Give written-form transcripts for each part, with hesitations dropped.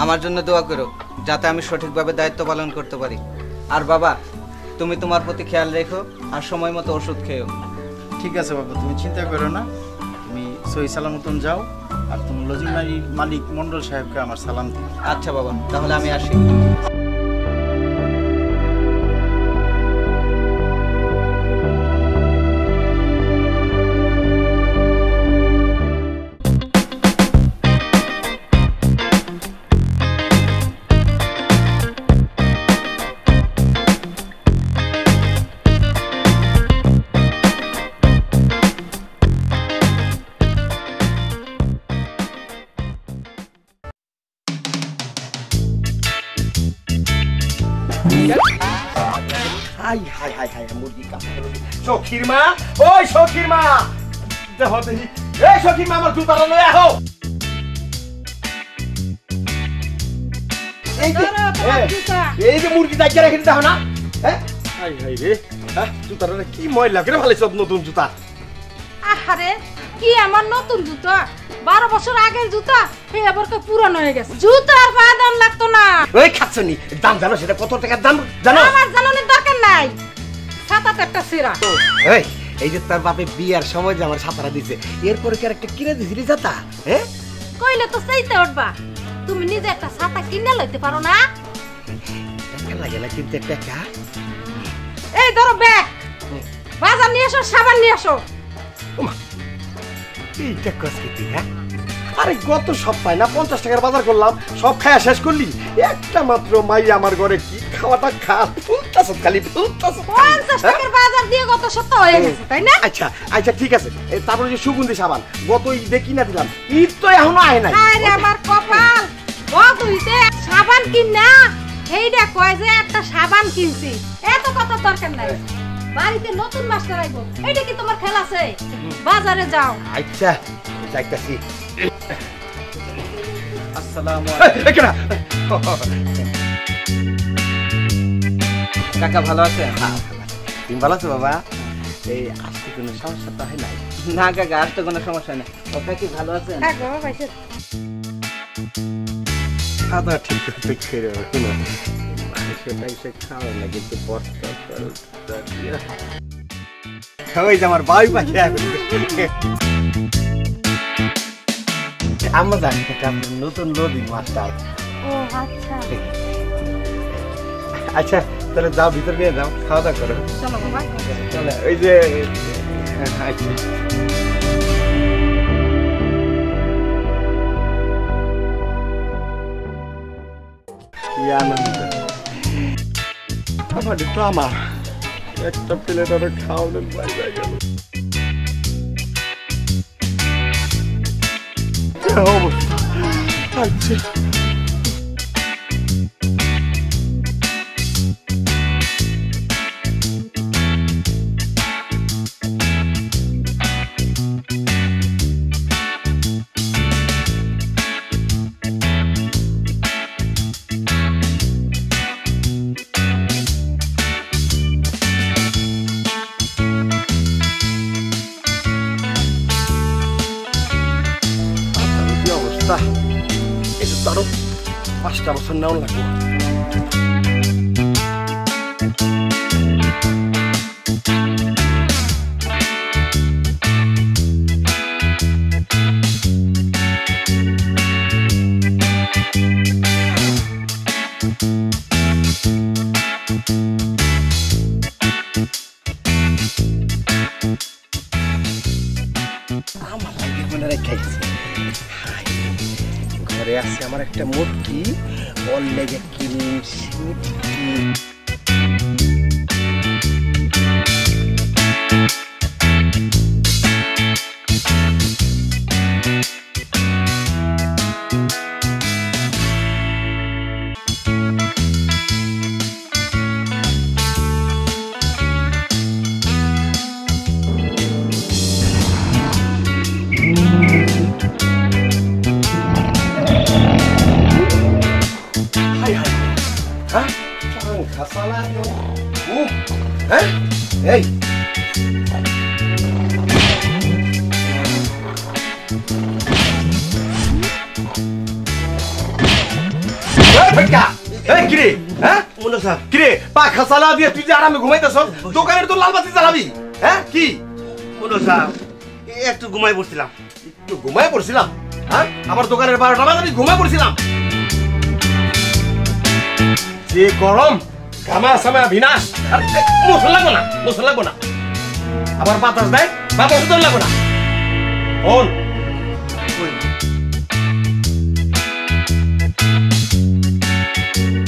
আমার জন্য দোয়া করো যাতে আমি সঠিকভাবে দায়িত্ব পালন করতে পারি। আর বাবা, তুমি তোমার প্রতি খেয়াল রেখো আর সময় মতো ওষুধ খেও। ঠিক আছে বাবা, তুমি চিন্তা করো না, তুমি সহি সালামতন যাও। আর তুমি লজিং মালিক মন্ডল সাহেবকে আমার সালাম দিও। আচ্ছা বাবা, তাহলে আমি আসি। হাই হাই হাই হাই মুরগি কাছে সখীর মা, ওই সখীর মা, দেখো দেখি, এই সখীর মা আমার জুতাটা লয়ে আহো। এই যে মুরগি দাইকে রেখে দেখো না, হ্যাঁ হাই হাই রে, হ্যাঁ জুতাটা কি ময়লা করে ভালো, সব নতুন জুতা। আহারে কি আমার নতুন জুতা, 12 বছর আগের জুতা, এই আবার কে পুরানো হয়ে গেছে। জুতার পা দাম লাগতো না। ওই খাচ্ছনি দাম জানো, সেটা কত টাকার দাম জানো? আমার জানানোর দরকার নাই, ছাতাতে একটা সিরা। এই এই যে তার বাপে বিয়ার সময় যে আমার ছাতাটা দিছে, এরপরে কি আরেকটা কিনে দিছিলি ছাতা? হ্যাঁ কইলে তো চাইতে উঠবা, তুমি নিজে একটা ছাতা কিনে লইতে পারো না? টাকা লাগে না কিন্তু টাকা। এই ধরো ব্যাগ, বাজার নিয়ে এসো, সাবান নিয়ে এসো। এইটা কসকিতি, হ্যাঁ? আরে গত সপ্তাহে না 50 টাকার বাজার করলাম, সব খায়া শেষ করলি। একটা মাত্র মাই আমার ঘরে কি খাওয়াটা খা, ফুলতাছ খালি ফুলতাছ। 50 টাকার বাজার দিয়ে গত সপ্তাহ হয়ে গেছে, তাই না? আচ্ছা আচ্ছা ঠিক আছে, তারপরে যে সুগন্ধি সাবান গত ঈদে কিনা দিলাম, ঈদ তো এখনো আয় নাই। আরে আমার কপাল, গত ঈদে সাবান কিনা এইটা কয় যে একটা সাবান কিনছি, এত কথা দরকার নাই। বাড়িতে নতুন মাস্টার আইবো, এইটা কি তোমার খেলা আছে? বাজারে যাও। আচ্ছা যাইতাছি। আসসালামু আলাইকুম। কাকা ভালো আছেন? তুমি ভালো আছো বাবা? এই আজকে কোনো সমস্যা তো হয় নাই? না কাকা, আর তো কোনো সমস্যা নেই। ওটা কি ভালো আছেন? হ্যাঁ গো ভাইছে। খাওয়া ঠিক করতে খেয়ে শোনো, মাংসটা এসে খাওয়া না কিন্তু বস্তা ওই যে আমার বাড়ি পাখি আমরা জানি নতুন লোডিং মাস্টার। ও আচ্ছা আচ্ছা তাহলে যাও, ভিতর নিয়ে যাও, খাওয়া দাওয়া করো। চলো বাবা, চলো ওই যে আচ্ছা কি আনন্দ আমার, তো আমার একটা প্লেট আরো খাওয়ানোর বাইরে গেল। অবস্থা আচ্ছা এটা তো আরো 5টা বছর নেওয়া লাগবে। আমার লাগে মনে রেখেছি ঘরে আছে আমার একটা মুরগি, ওর লেগে কিনে এই ফটকা এই কিরে হ্যাঁ মুন্না স্যার কিরে পাখা চালা দিয়ে তুই যে আরামে ঘুমাইতেছ দোকানের তো লাল বাতি জ্বালাবি হ্যাঁ কি মুন্না স্যার একটু ঘুমাই পড়ছিলাম। একটু ঘুমায় পড়ছিলাম হ্যাঁ আমার দোকানের 12টা বাজে আমি ঘুমায় পড়ছিলাম যে গরম ঘামা সামা বিনাশ আর মুসল লাগবো না আবার বাতাস দেয় বাতাস তো লাগবো না ফোন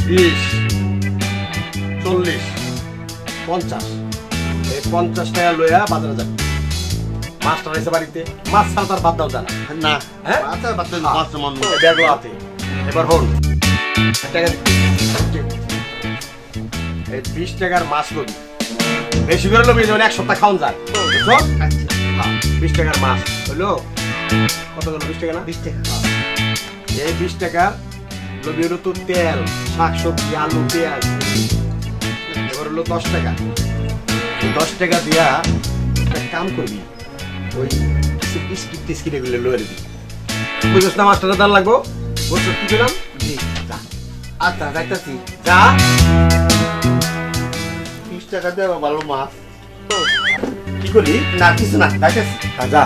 20 40 50 এই 50 টাকা লইয়া বাজারে যাবে মাস্টার এসে বাড়িতে মাছ ছাড়া তার বাদ দাও জানা না হ্যাঁ আচ্ছা বাচ্চা মাছ মন ব্যাগও আছে এবার হল টাকা এই 20 টাকার মাছ লবি বেশি করে লবি যেমন এক সপ্তাহ খাওয়ান যায় বুঝছো 20 টাকার মাছ হলো কত গেল 20 টাকা না 20 টাকা এই 20 টাকা লবি হলো তো তেল শাকসবজি আলু পেঁয়াজ এবার হলো 10 টাকা 10 টাকা দিয়া একটা কাম করবি ওই বিস্কিট টিস্কিট এগুলো লয়ে দিবি বুঝছ না মাস্টারের দাম লাগবো বলছো কি দিলাম জি যা আচ্ছা যাইতাছি। যা 20 টাকা দেবো ভালো মাছ। কি করলি না কিছু না যাইতাছি। যা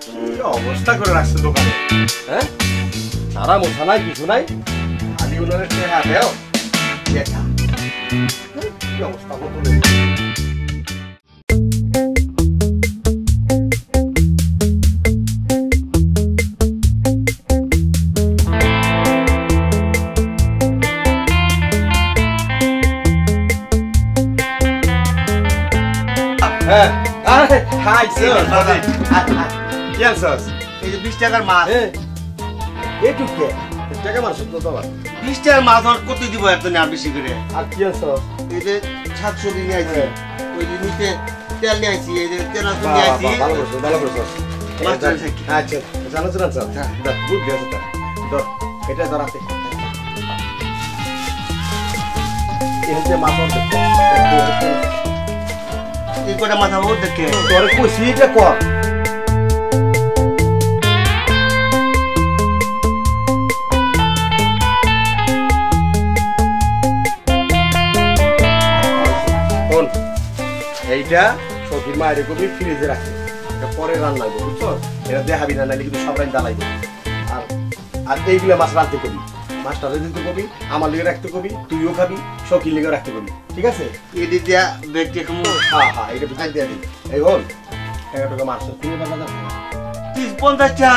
কি অবস্থা করে রাখছে দোকানে হ্যাঁ সারা মোছা নাই কিছু নাই আলি উনারে টেহা দেও দেখা কি অবস্থা বলতো হ্যাঁ হাই স্যার কেন স্যার এই যে 20 টাকার মাছ এটুকে টাকা মারছ তো তোমার 20 টাকার মাছ আর কত দিব একদম আর বেশি করে। আর কি আছে এই যে 700 নিয়ে আইছি ওই যে নিচে তেল নিয়ে আইছি এই যে তেল আসল নিয়ে আইছি। ভালো করছো মাস্টার সাহেব আচ্ছা জানো স্যার স্যার গুড গেছে স্যার ধর এটা ধরাতে এই যে মাথা দেখতে এই কটা মাথা বহুত দেখে তোর কুছিটা কর কোন এইটা সখীর মায়ের কবি ফ্রিজে রাখে এটা পরে রান্না করবো বুঝছো এটা দেখাবি না নাহলে কিন্তু সব রান জ্বালাই দেবে আর আর এইগুলো মাছ রাখতে কবি মাছটা দিতে কবি আমার লিগে রাখতে কবি তুইও খাবি সখীর লিগে রাখতে কবি ঠিক আছে এদি দিয়া ব্যক্তি কম হ্যাঁ এটা বিকাল দিয়ে দিবি এই হল টাকা টাকা মারছো তুমি বাজার 30-50 টাকা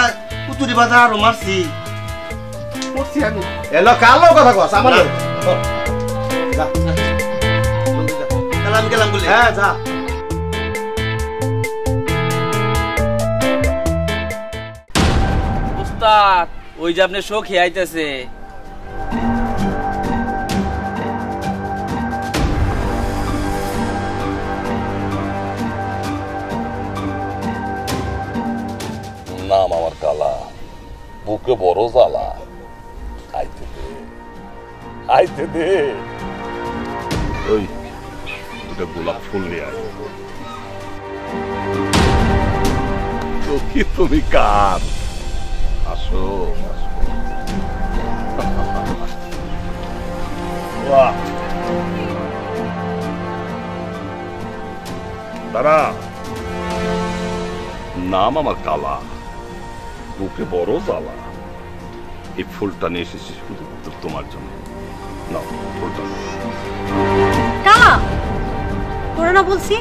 উতুরি বাজার আরো মারছি করছি আমি এলো কালো কথা কস আমার লগে। চল, যা জলদি যা। তাহলে আমি গেলাম বলে। হ্যাঁ যা উস্তাদ ওই যে আপনি শোক আইতেছে নাম আমার কালা বুকে বড় জ্বালা আইতে দে ওই দুটো গোলাপ ফুল নিয়ে আয় তুমি কার আসো বাহ দাঁড়া নাম আমার কালা বুকে বড় জ্বালা এই ফুলটা নিয়ে এসেছি শুধু তোমার জন্য নাও ফুলটা কালা তোরা না বলছি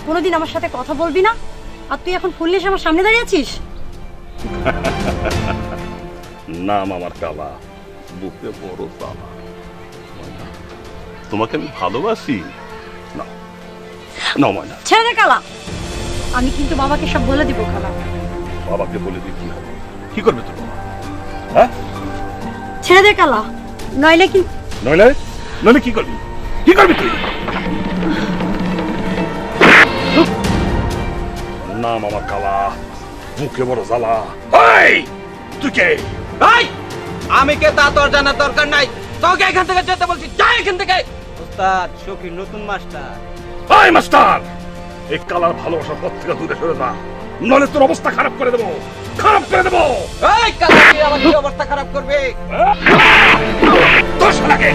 কোনোদিন আমার সাথে কথা বলবি না আর তুই এখন ফুল নিয়ে আমার সামনে দাঁড়িয়ে আছিস নাম আমার কালা বুকে বড় জ্বালা তোমাকে আমি ভালোবাসি না না ময়না ছেড়ে দে কালা আমি কিন্তু বাবাকে সব বলে দিব কালা বাবাকে বলে দিই কি হবে কি করবে তোর বাবা হ্যাঁ ছেড়ে দে কালা নইলে কিন্তু নইলে নইলে কি করবি তুই নাম আমার কালা মুখে বড় জ্বালা এই তুই কে ভাই আমি কে তা তোর জানার দরকার নাই তোকে এখান থেকে যেতে বলছি যা এখান থেকে ওস্তাদ সখী নতুন মাস্টার এই মাস্টার এই কালার ভালোবাসার পথ থেকে দূরে সরে যা, নাহলে তোর অবস্থা খারাপ করে দেবো, খারাপ করে দেবো। এই কালা কি আমার কি অবস্থা খারাপ করবে? তোর শালাকে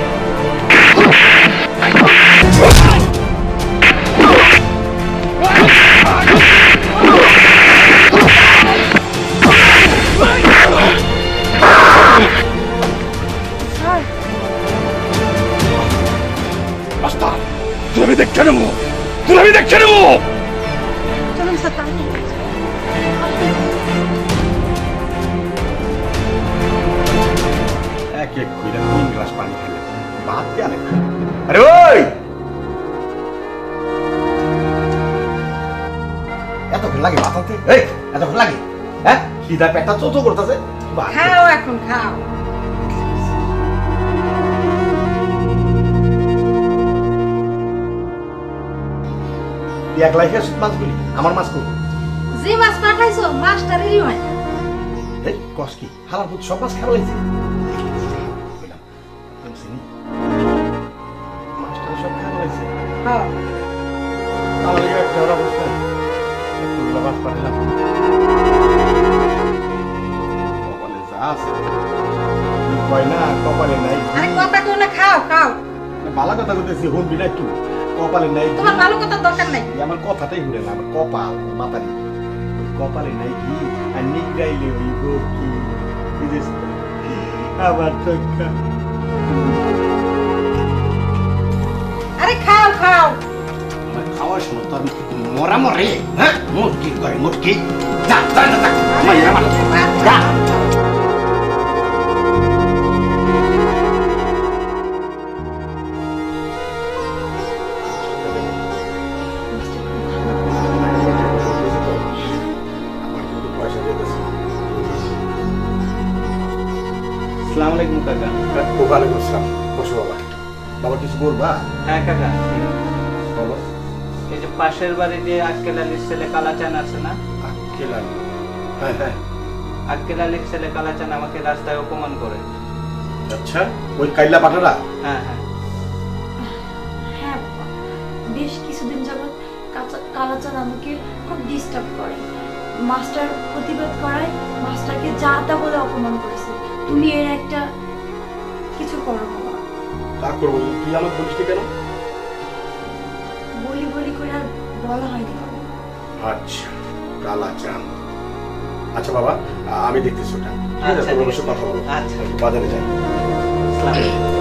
রাস্তা তোর আমি দেখে নেবো, তোর আমি দেখে নেবো। চলুন স্যার, তাড়াতাড়ি। এক এক কইরা 3 গ্লাস পানি খেলে ভাত কে আনে? আরে ওই এতক্ষণ লাগে ভাত আনতে? এই এতক্ষণ লাগে? হ্যাঁ, খিদা পেটটা চোচো করতেছে। খাও এখন খাও। এক লাইফে মাছগুলি আমার মাছ করি। যে মাছ পাঠাইছো মাছটারই হয় না। এই কস কি হালার পুত সব মাছ খাওয়া লাগছে। মাছটা সব খাওয়া লাগছে। হ্যাঁ আমার লিগে একটা অবস্থা এতগুলো মাছ পাঠালাম। কপালে যা আছে তুই কয় না কপালে নাই। আরে কথা কও না, খাও খাও। ভালো কথা বলতেছি, শুনবি না একটু? কপালে নাই কি? তোমার ভালো কথার দরকার নাই। আমার কথাটাই ঘুরে না, আমার কপাল মাতারি কপালে নাই কি আর নিগড়াইলে হইব কি? বুঝিস তো? আমার টাকা আরে খাও খাও। আমার খাওয়ার সময় তো আমি মরা মরে, হ্যাঁ মুটকি করে মুটকি। যা যা যা যা মাইরা মার যা। আসসালামু আলাইকুম কাকা। ওয়ালাইকুম আসসালাম। বসো বাবা। বাবা কিছু বলবা? হ্যাঁ কাকা, বলো। এই যে পাশের বাড়ি দিয়ে আক্কেল আলীর ছেলে কালাচান আছে না? আক্কেল আলী? হ্যাঁ হ্যাঁ। আক্কেল আলীর ছেলে কালাচান আমাকে রাস্তায় অপমান করে। আচ্ছা, ওই কাইল্লা পাঠারা? হ্যাঁ হ্যাঁ। হ্যাঁ বাবা, বেশ কিছুদিন যাবৎ কালাচাঁদ আমাকে খুব ডিস্টার্ব করে। মাস্টার প্রতিবাদ করায় মাস্টারকে যা তা বলে অপমান করেছে। তুমি এর একটা কিছু করো বাবা। তা করবো, তুই আমাকে বলিস কেন? বলি বলি করে আর বলা হয়নি বাবা। আচ্ছা, কালাচাঁদ। আচ্ছা বাবা, আমি দেখতেছি ওটা। আচ্ছা, তোমার সাথে কথা বলবো। আচ্ছা। একটু বাজারে যাই। আসসালামু আলাইকুম।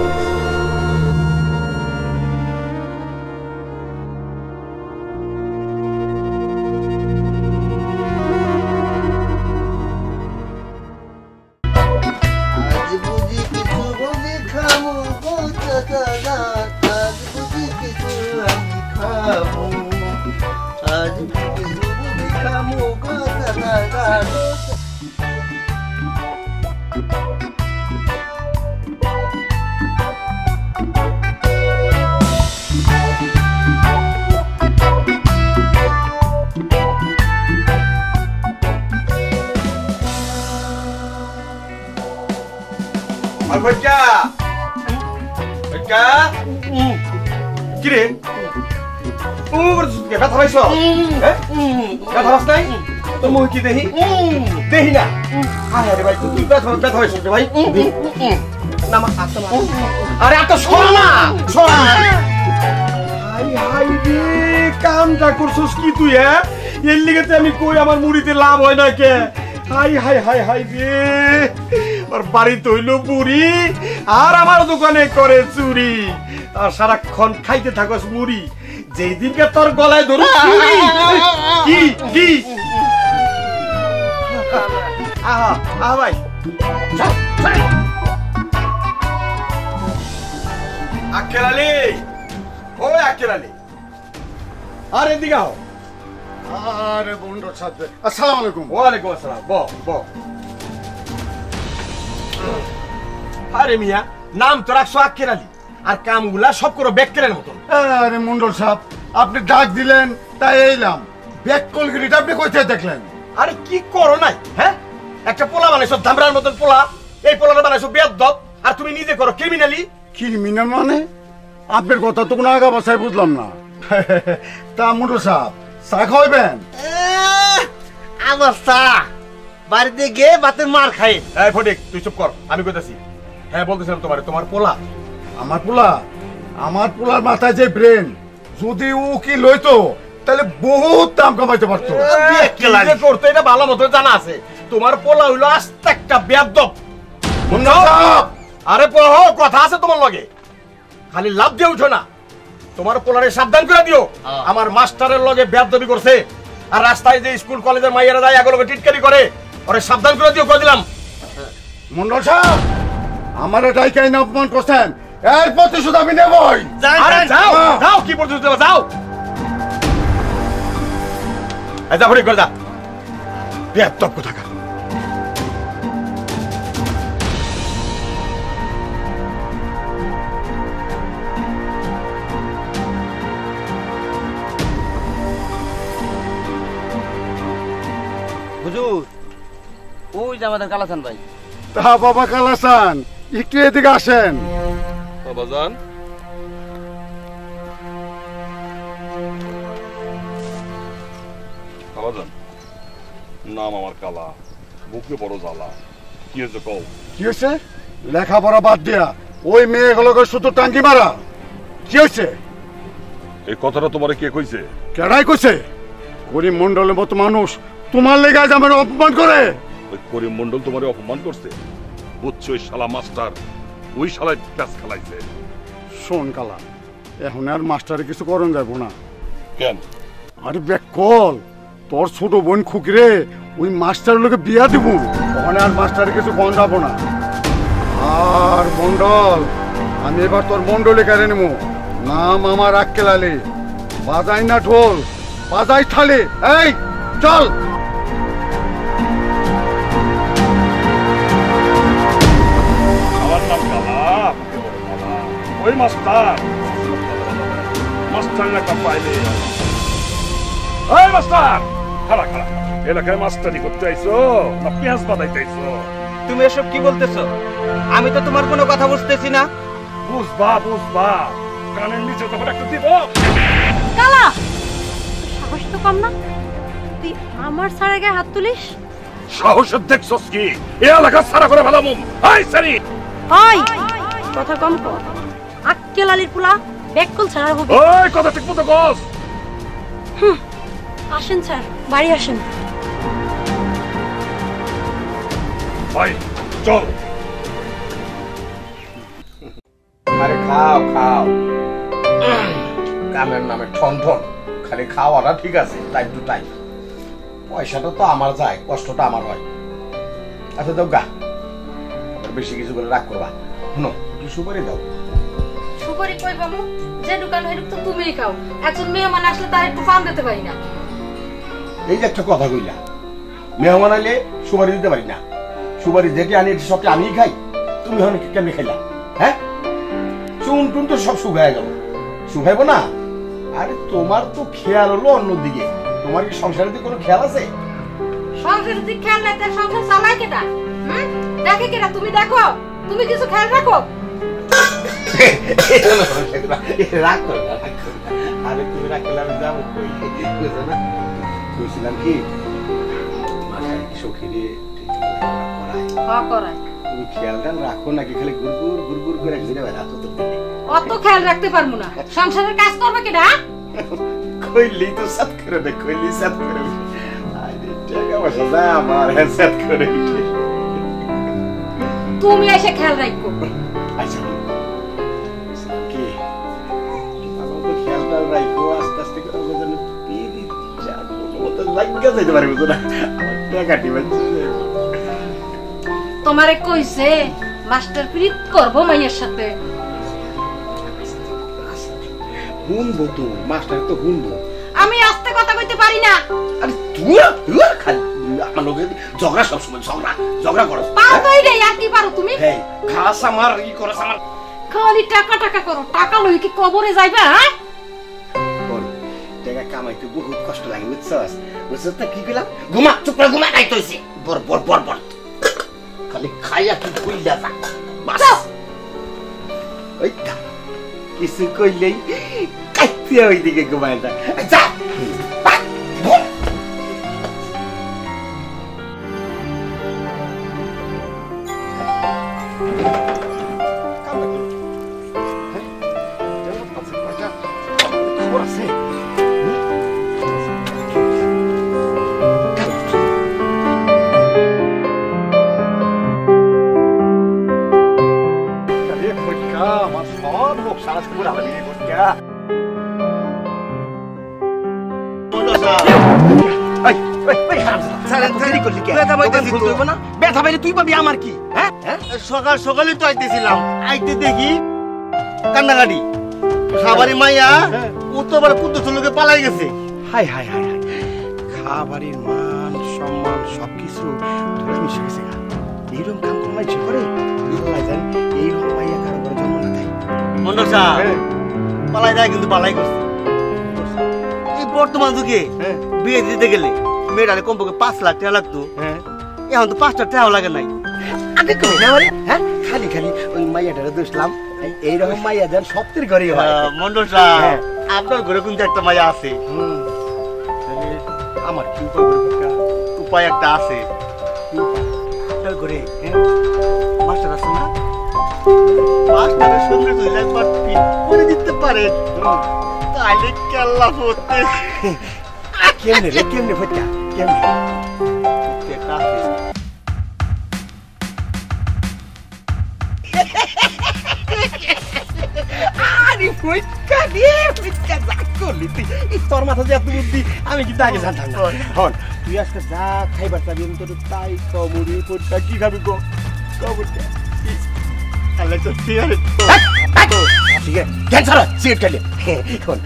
আজ বুঝি কিছু বলি খামু গো চাচা, আজ বুঝি কিছু আমি খামু, আজ কিছু বুঝি খামু গো চাচা। আর বজ্জা বজ্জা কি রে? ব্যথা পাইছ? ব্যথা পাস নাই? তোর মুখ কি দেখি? দেখি না। আরে ভাই তুই ব্যথা পাইছ রে ভাই? না মা আচ্ছা মা। আরে এত সর না, সর। হাই হাই রে, কামটা করছস কি তুই? হ্যাঁ, এর লিগেতে আমি কই আমার মুড়িতে লাভ হয় না কে? হাই হাই হাই হাই রে, ওর বাড়ি তৈল বুড়ি আর আমার দোকানে করে চুরি, আর সারাক্ষণ খাইতে থাকস মুড়ি। যেই দিনকে তোর গলায় ধরু কি কি আহা আহা ভাই আক্কেল আলী, ও আক্কেল আলী, আর এদিকে আও। আরে বন্ধুর সাথে আসসালামু আলাইকুম। ওয়ালাইকুম আসসালাম। ব ব। আরে মিয়া, নাম তো রাখছো আক্কেল আলী, আর কামগুলা সব করো বেক্কেলের মতন। আরে মন্ডল সাহেব, আপনি ডাক দিলেন তাই এলাম। ব্যাক কলগিরিটা আপনি কোথায় দেখলেন? আরে কি করো নাই? হ্যাঁ, একটা পোলা বানাইছো ধামরার মতন পোলা, এই পোলাটা বানাইছো বেয়াদব, আর তুমি নিজে করো ক্রিমিনালি। ক্রিমিনাল মানে? আপনার কথা তো কোনো আগা বাসায় বুঝলাম না। তা মন্ডল সাহেব, চা খাওয়াবেন? আমার চা বাড়িতে গিয়ে বাতের মার খাই। এই ফটিক তুই চুপ কর, আমি কইতাছি। হ্যাঁ বলতেছিলাম তোমার পোলা। আমার পোলার মাথায় যে ব্রেন, যদি ও কি লইতো তাহলে বহুত দাম কামাইতে পারতো। করতে এটা ভালো মতো জানা আছে। তোমার পোলা হইলো আস্তে একটা বেয়াদব। আরে পোলা কথা আছে তোমার লগে, খালি লাভ দিয়ে উঠো না। তোমার পোলারে সাবধান করে দিও, আমার মাস্টারের লগে বেয়াদবি করছে। আর রাস্তায় যে স্কুল কলেজের মাইয়ারা যায় এগুলোকে টিটকারি করে, ওরে সাবধান করে দিও কই দিলাম। মন্ডল সাহেব, আমার এটাই কেন অপমান করছেন? এর প্রতিশোধ আমি নেবই। আরে যাও যাও, কি প্রতিশোধ দেবা, যাও। এই যা ফটিক, করে যা। বেয়াদব কোথাকার। হুজুর, ওই যে আমাদের কালাচান ভাই। তা বাবা কালাসান, একটু এদিকে আসেন। বাবাজান, বাবাজান, নাম আমার কালা, বুকে বড় জ্বালা। কি হয়েছে কও? কি হয়েছে? লেখাপড়া বাদ দিয়া ওই মেয়েগুলোকে শুধু টাঙ্গি মারা। কি হয়েছে? এই কথাটা তোমারে কে কইছে? কেডাই কইছে? করিম মন্ডলের মতো মানুষ তোমার লেগে আজ আমার অপমান করে? ওই করিম মন্ডল তোমারে অপমান করছে? বুঝছো, ওই শালা মাস্টার, ওই শালায় প্যাস খেলাইছে। শোন কালা, এখন আর মাস্টারে কিছু করন যাবো না। কেন? আরে বেকল, তোর ছোট বোন খুকিরে ওই মাস্টার লোকে বিয়া দিব, ওখানে আর মাস্টারে কিছু কন যাবো না। আর মন্ডল, আমি এবার তোর মন্ডলে কেড়ে নেবো। নাম আমার আক্কেল আলী, বাজাই না ঢোল, বাজাই থালি। এই চল। আমার নাম কালা, বুকে বড় জ্বালা। ওই মাস্টার, মাস্টার একটা পাইলে। ওই মাস্টার, খাড়া খাড়া, এলাকায় মাস্টারি করতে আইছো না পেঁয়াজ বাদাইতে আইছো? তুমি এসব কি বলতেছো? আমি তো তোমার কোনো কথা বুঝতেছি না। বুঝবা, কানের নিচে তখন একটা দিব। কালা, সাহস তো কম না, তুই আমার সারা গায়ে হাত তুলিস? সাহসের দেখছস কি? এ এলাকা সারা করে ফেলাম। হাই সারি, ওই কথা কম কর। আক্কেল আলীর পোলা বেকল ছাড়া হবে। ওই কথা ঠিক মতো কস। আসেন স্যার, বাড়ি আসেন। ভাই চল। আরে খাও খাও, কামের নামে ঠন ঠন, খালি খাওয়াটা ঠিক আছে টাইম টু টাইম। পয়সাটা তো আমার যায়, কষ্টটা আমার হয়। আচ্ছা দাও গা, বেশি কিছু করে রাগ করবা। শুনো, একটু সুপারি দাও। সুপারি কই বামু? যে দোকান হইল তো তুমিই খাও। একজন মেহমান আসলে তার একটু পান দিতে পারি না। এই যে একটা কথা কইলা, মেহমান আইলে সুপারি দিতে পারি না। সুপারি যেটি আনি সবটা আমিই খাই, তুমি হন কেমনি খাইলা? হ্যাঁ, চুন টুন তো সব শুকায় গেল, শুকাইবো না? আরে তোমার তো খেয়াল হলো অন্যদিকে। তোমার কি সংসারের দিকে কোনো খেয়াল আছে? সংসারের দিকে খেয়াল নাই, তার সংসার চালায় কেটা? দেখে কেটা? তুমি দেখো, তুমি কিছু খেয়াল রাখো। রাগ করো না, রাগ করো না। আরে তুমি রাগ করলে আমি যাবো কই? বুঝছো না? বুঝছিলাম কি মাথায় কি সখীরে করায় তুমি খেয়ালটা রাখো নাকি খালি গুড়গুড় গুড়গুড় করে ঘুরে বেড়াচ্ছ? তো অত খেয়াল রাখতে পারবো না। সংসারের কাজ করবে কেটা? কইলি তো সাত করে দে, কইলি সাত করে উঠে। আরে টাকা পয়সা যা আমার সাত করে উঠে। তুমি এসে খেয়াল রাখো। আচ্ছা কি ভালো তো খেয়ালটা রাখো, আস্তে আস্তে করে যেন পিড়ি চার মতো লাগা যাইতে পারে। বুঝো না, আমার টাকাটি বাঁচছে। তোমারে কইছে মাস্টার প্রীত করবো মাইয়ের সাথে। হুনবো তো, মাস্টার তো হুনবো। আমি আস্তে কথা কইতে পারি না। আরে তুই খালি আমার লোকে ঝগড়া, সবসময় ঝগড়া করো। পারো তো এইটাই, আর কি পারো তুমি? এই খাস আমার ই করস আমার, খালি টাকা টাকা করো। টাকা লই কি কবরে যাইবা? হ্যাঁ, বল টাকা কামাইতে বহুত কষ্ট লাগে, বুঝছস? বুঝছস তা কি কইলাম? ঘুমা, চুপ করে ঘুমা, খাইতে হইছে। বর বর বর বর খালি খাইয়া কি কইলা তা বাস। ওই কিছু কইলেই কাইতে ওইদিকে ঘুমায় যা। যা ব্যথা পাইলে তুই পাবি আমার কি? হ্যাঁ সকাল সকালে তো আইতেছিলাম, আইতে দেখি কান্নাকাটি। খাবারি মাইয়া ও তো আবার কুদ্দুস লোকে পালাই গেছে। হাই হাই হাই হাই, খাবারের মান সম্মান সবকিছু ধরে মিশে গেছে। এইরকম কাম কোন মাইছে করে আল্লাহ জানে। এইরকম মাইয়া কারো করে জন্ম না দেয়। মন্ডল সাহেব পালাই দেয় কিন্তু পালাই করছে। এই বর্তমান যুগে বিয়ে দিতে গেলে মেয়েটারে কমপক্ষে 5 লাখ টাকা লাগতো, এখন তো 5 লাখ টাকাও লাগে নাই। আগে কই না মানে হ্যাঁ খালি খালি ওই মাইয়াটারে দোষলাম। এইরকম মাইয়া দেন সবটির ঘরেই হয়। মন্ডল সাহেব আপনার ঘরে কিন্তু একটা মাইয়া আছে। আমার কি উপায় করে কাকা? উপায় একটা আছে। আপনার ঘরে মাস্টার আছে না? মাস্টারের সঙ্গে যদি একবার পিট করে দিতে পারে তাহলে কেল্লা পড়তে। কেমনে রে কেমনে ফটকা কেমনে? একটা আছে। আরে ফটকা রে ফটকা যা করলি তুই। এই তোর মাথা যে এত বুদ্ধি আমি কিন্তু আগে জানতাম না। হন তুই আজকে যা খাইবার চাবি আমি তোর তাই কমরি ফটকা কি খাবি গো? কমরটা তাহলে তো সিগারেট ঠিক আছে ক্যান্সার সিগারেট খাইলে এখন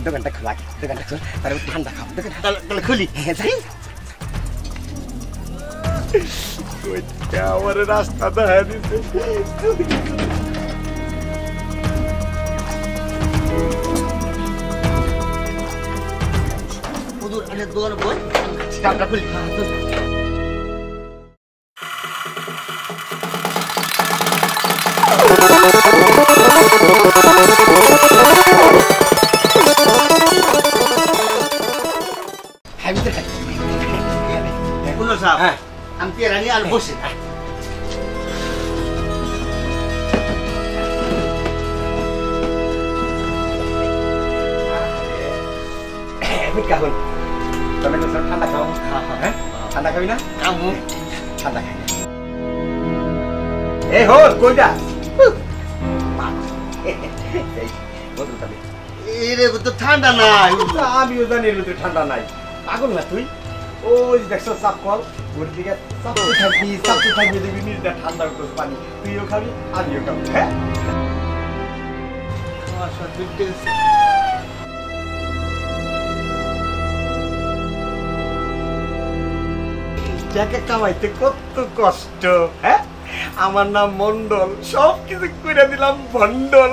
দোকানটা খোলা দোকানটা খোল তারপর ঠান্ডা খাও তাহলে খুলি। যাই আমার রাস্তা দেখা দিতে হুজুর আরে দোকানে বল কামটা খুলি। মন্ডল সাহেব আমি পেয়ারা নিয়ে আর বসে কেমন টমেটো সব ঠান্ডা খাও। হ্যাঁ ঠান্ডা খাবি না? খাবো। ঠান্ডা খাই এ হল কইটা এরে তো ঠান্ডা নাই। আমিও জানি এর ভিতরে ঠান্ডা নাই। পাগল না তুই? ওই দেখছো চাপ কল ওর দিকে চাপতে থাকবি দেখবি নিজেটা ঠান্ডা করতে পানি তুইও খাবি আমিও খাবি। হ্যাঁ টাকা কামাইতে কত কষ্ট। হ্যাঁ আমার নাম মন্ডল, সব কিছু করে দিলাম ভন্ডল।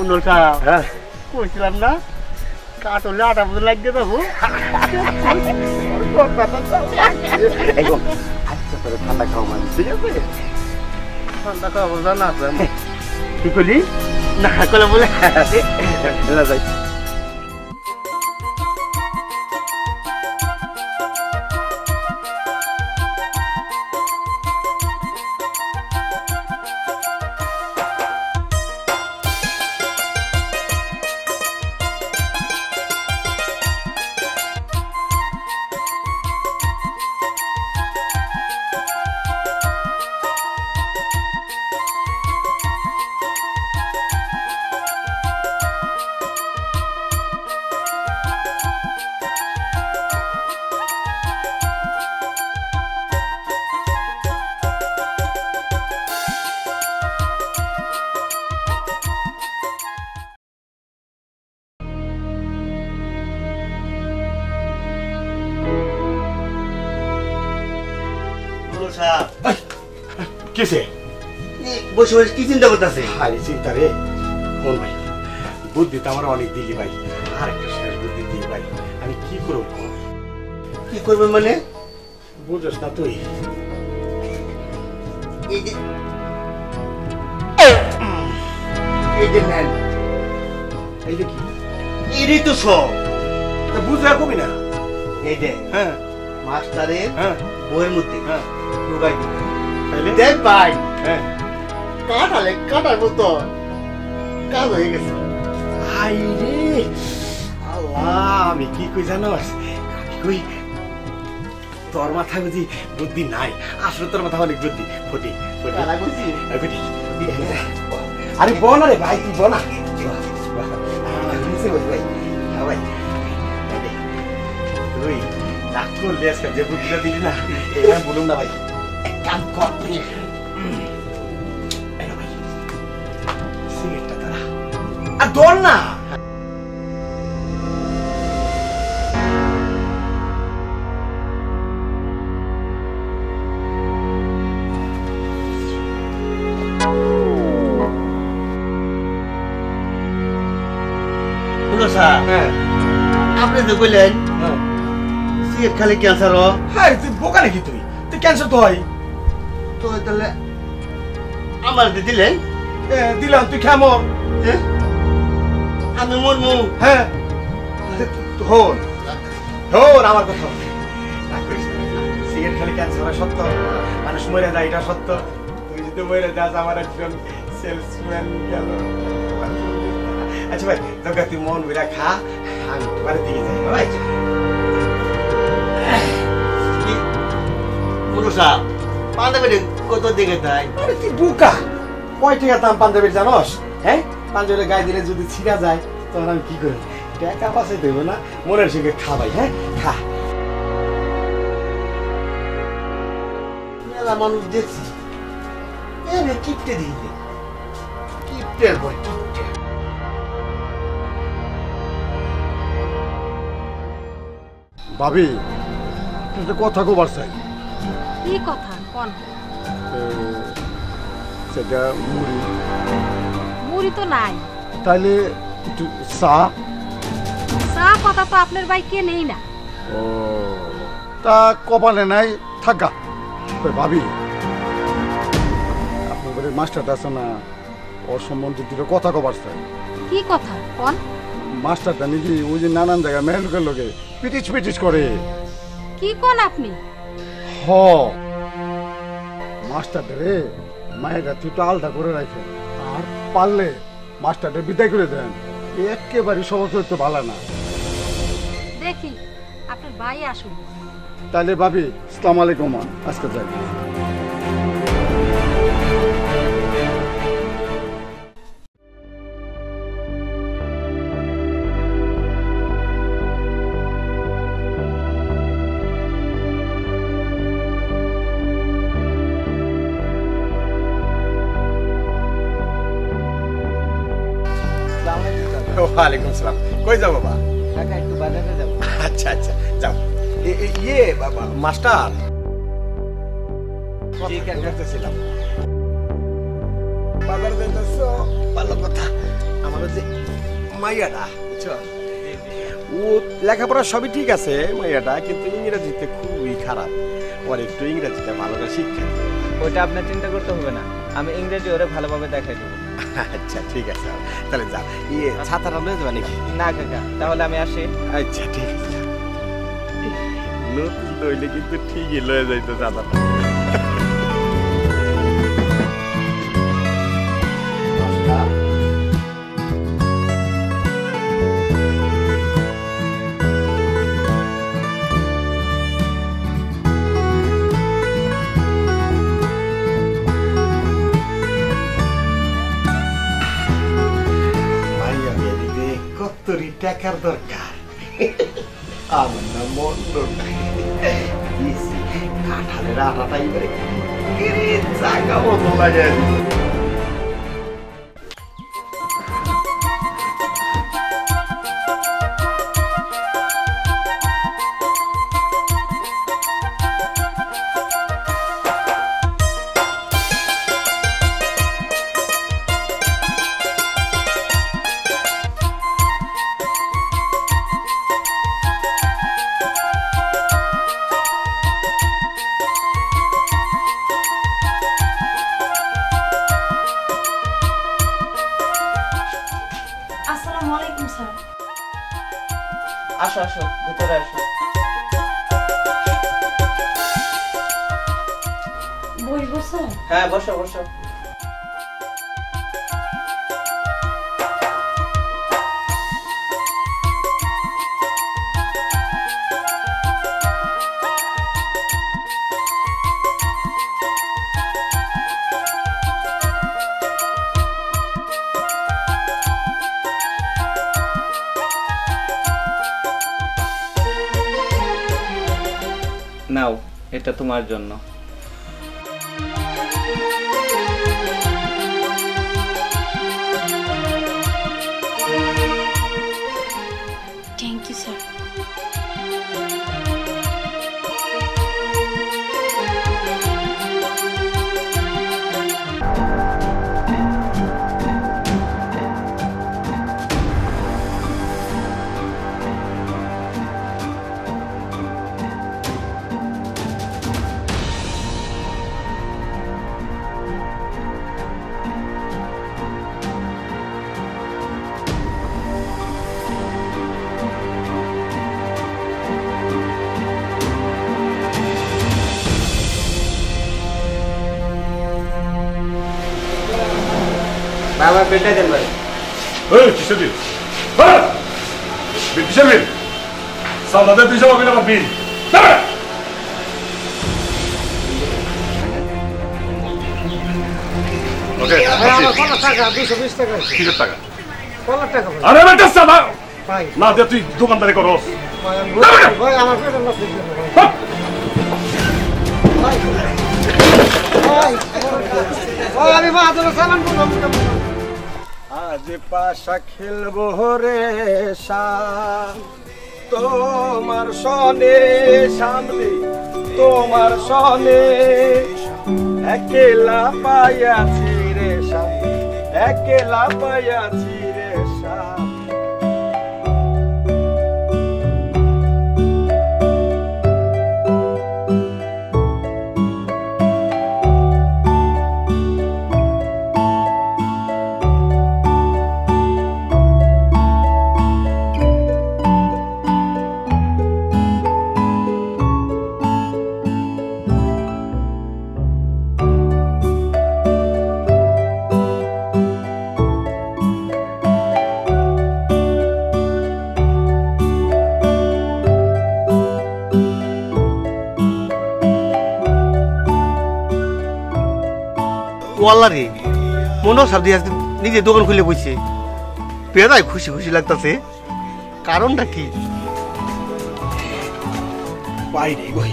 মন্ডল সাহেব কইছিলাম না কাঠ হলে আটা মতো লাগিয়ে দেবো। ঠান্ডা খাওয়া মানে ঠিক আছে? ঠান্ডা খাওয়া জানা আছে কি করলি না করলে বলে যাই সাহেব কিসে বসে বসে কি চিন্তা করতেছে? আরে চিন্তা রে কোন ভাই, বুদ্ধি তো আমার অনেক দিলি ভাই, আর একটা শেষ বুদ্ধি দিই ভাই, আমি কি করব? কি করবেন মানে? বুঝছ না তুই? এই যে এই যে নেন, এই যে কি এরই তো সব। তা বুঝলে কবি না? এই যে হ্যাঁ মাস্টারের হ্যাঁ বইয়ের মধ্যে হ্যাঁ ঢুকাই দিবেন। তাইলে দেখ ভাই, হ্যাঁ কাটালে কাটার মতো কাজ হয়ে গেছে। আই রে আল্লাহ, আমি কি কই জানোস? কই তোর মাথা বুঝি বুদ্ধি নাই, আসলে তোর মাথা অনেক বুদ্ধি। ফটি ফটি কালা বুঝি? ফটি আরে বল রে ভাই, তুই বল না। ভাই তুই রাগ করলে আজকে যে বুদ্ধিটা দিলি না, এটা বলুন না ভাই, এক কাম কর তুই। ভাই সিগারেটটা তারা আর দৌড় না। হলো স্যার, হ্যাঁ আপনি তো বললেন হ্যাঁ সিগারেট খালে ক্যান্সার হয়। হ্যাঁ তুই বোকা নাকি? তুই ক্যান্সার তো হয়। তো তাহলে আমার দিলেন? দিলাম, তুই কেমন? আমি মরমু? হ্যাঁ হন হন আমার কথা, সিগারেট খেলে ক্যান্সার হয় সত্য, মানুষ মরে যায় এটা সত্য। তুই যদি মরে যাস আমার একজন সেলসম্যান গেল। আচ্ছা ভাই তোকে তুই মন বিরা খা, আমি বাড়ির দিকে যাই ভাই। পুরো সাহেব পাঞ্জাবের কত দিকে তাই? আরে তুই বোকা, কয় টাকা দাম পাঞ্জাবির জানোস? হ্যাঁ পাঞ্জাবির গায়ে দিলে যদি ছিঁড়া যায় তখন আমি কি করি? টাকা পাশে দেবো না, মনের সঙ্গে খা ভাই। হ্যাঁ খা। মেলা মানুষ দেখছি এনে কিপটে দিতে, কিপটের বই কিপটে। ভাবি একটা কথা কবার চাই। কি কথা কোন? সেটা মুড়ি মুড়ি তো নাই। তাইলে একটু চা। চা কথা তো আপনার ভাই কে নেই না। ও তা কপালে নাই থাকা। কই ভাবি, আপনার বাড়ির মাস্টারটা আছে না, ওর সম্বন্ধে দুটো কথা কবার চাই। কি কথা কোন? মাস্টারটা নাকি ওই যে নানান জায়গায় মেহলুকের লোকে পিটিস পিটিস করে। কি কোন আপনি? হ মাস্টারটা রে মায়েরা তুই তো আলাদা করে রাখেন, আর পারলে মাস্টারটা বিদায় করে দেন। একেবারে সহজ হইতে ভালো না। দেখি আপনার ভাই আসুন। তাহলে ভাবি আসসালামু আলাইকুম, আজকে যাই। ওয়ালাইকুম সালাম। কই যাও বাবা? কাকা একটু বাজারে যাবো। আচ্ছা আচ্ছা যাও। ইয়ে বাবা মাস্টার ঠিক আছে। করতেছিলাম বাজার যাইতেছো, ভালো কথা। আমার যে মাইয়াটা বুঝছো, ও লেখাপড়া সবই ঠিক আছে মাইয়াটা, কিন্তু ইংরেজিতে খুবই খারাপ। ওর একটু ইংরেজিটা ভালো করে শিক্ষা। ওইটা আপনার চিন্তা করতে হবে না, আমি ইংরেজি ওরে ভালোভাবে দেখাই দেবো। আচ্ছা ঠিক আছে, তাহলে যাও। ইয়ে ছাতাটা লয়ে যাবে নাকি? না কাকা, তাহলে আমি আসি। আচ্ছা ঠিক আছে। নতুন দইলে কিন্তু ঠিকই লয়ে যাইতো ছাতাটা। কতরি টাকার দরকার? আমার নাম মন্ডল। কাঁঠালের আটাটা এবারে জায়গা মতো লাগে। আসসালামু আলাইকুম স্যার। আসো আসো, ভিতরে আসো। বসবো স্যার? হ্যাঁ বসো বসো। নাও, এটা তোমার জন্য। Thank you sir. বাবা বেটা দেন ভাই। এই কিসের বিল? হ্যাঁ কিসের বিল? সালাদে তুই যাবি না বিল? ওকে টাকা 220 টাকা। কিসের টাকা? টাকা আরে বেটা সাদা ভাই। না দে, তুই দোকানদারি করস। ভাই আমার পেটে লস হয়েছে ভাই। ভাই আমি বাহাদুর সালাম করলাম। আজ পাশা খেলবো রে শাম, তোমার সনে সামনে, তোমার সনে একলা পাইয়াছি রে শাম, একলা পাইয়াছি রে শাম। ওয়াল্লা রে, মনে সাবধানে আজকে নিজে দোকান খুলে বসছে, পেদায় খুশি খুশি লাগতেছে। কারণটা কি? বাইরে বই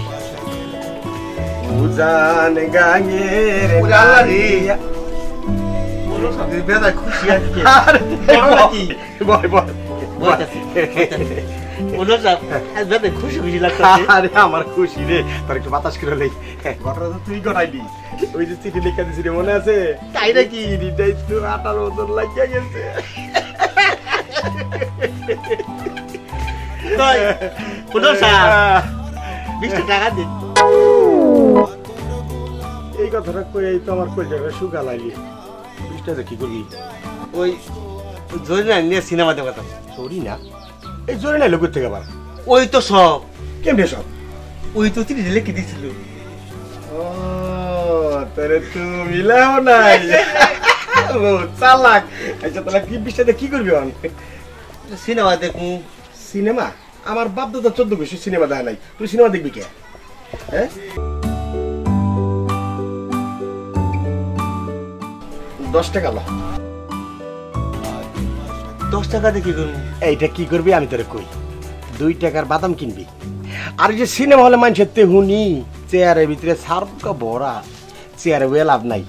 উজান গাঙের আল্লাহ রে, মনে সাবধানে পেদায় খুশি আজকে। কারণটা কি? বয় বয় খুশি খুশি লাগতেছে। আরে আমার খুশি রে, তোর একটু বাতাস করে লই। ঘটনা তো তুই ঘটাইলি, ওই যে চিঠি লিখে দিছিলি মনে আছে? তাই নাকি? এটাই তো 18 বছর লাগিয়া গেছে। টাকা দিন। এই কথাটা কই তো আমার কই যাবে সুগা লাগলি। 20 টাকা কি করবি? ওই জরিনা নিয়ে সিনেমা দেখার কথা। চোরি না, এই জোরে নাই লোক থেকে আবার। ওই তো সব কেমনে সব? ওই তো চিঠি লিখে দিছিল। ও তোরে তুমি মিলাও নাই। ও চালাক। আচ্ছা তাহলে কি 20 টাকা কি করবি অন? সিনেমা দেখু। সিনেমা? আমার বাপ দাদা 14 বছর সিনেমা দেখা নাই, তুই সিনেমা দেখবি কে? হ্যাঁ 10 টাকা ল। 10 টাকা দিয়ে কি করবো? এইটা কি করবি আমি তোরে কই। 2 টাকার বাদাম কিনবি। আর যে সিনেমা হলে মানুষের তে হুনি চেয়ারের ভিতরে সার্বকা ভরা, চেয়ারে ওয়ে লাভ নাই,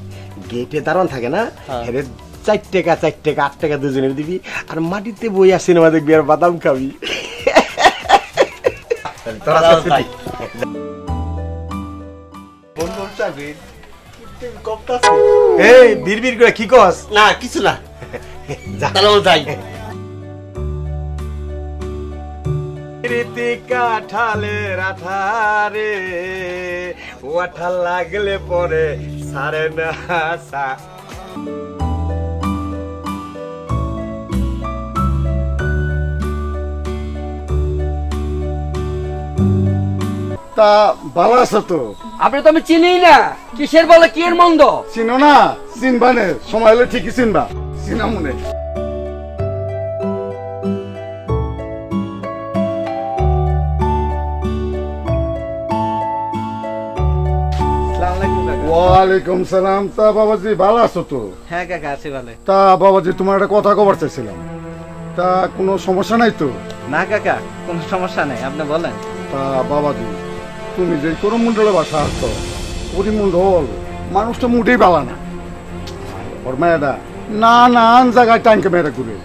গেটে দাঁড়ান থাকে না, হেরে 4 টাকা 4 টাকা 8 টাকা দুজনে দিবি, আর মাটিতে বইয়া সিনেমা দেখবি আর বাদাম খাবি। এই বিড়বিড় করে কি কস? না কিছু না, তাহলে যাই। কাঠালের আঠারে ওয়াঠা লাগলে পরে সারে না। তা ভালো আছো তো? আপনি তো আমি চিনি না, কিসের বলে কি এর মন্দ? চিনো না? চিনবানে, সময় হলে ঠিকই চিনবা। চিনা মনে। ওয়ালাইকুম সালাম। তা বাবাজি ভালো আছো তো? হ্যাঁ কাকা আছি ভালো। তা বাবাজি তোমার একটা কথা কবার চাইছিলাম, তা কোনো সমস্যা নাই তো? না কাকা কোনো সমস্যা নাই, আপনি বলেন। তা বাবাজি তুমি যে করমণ্ডলে বাসা আসতো, পরিমণ্ডল মানুষটা মোটেই বালা না। ওর মেয়েটা নানান জায়গায় টাইমকে মেয়েরা ঘুরে।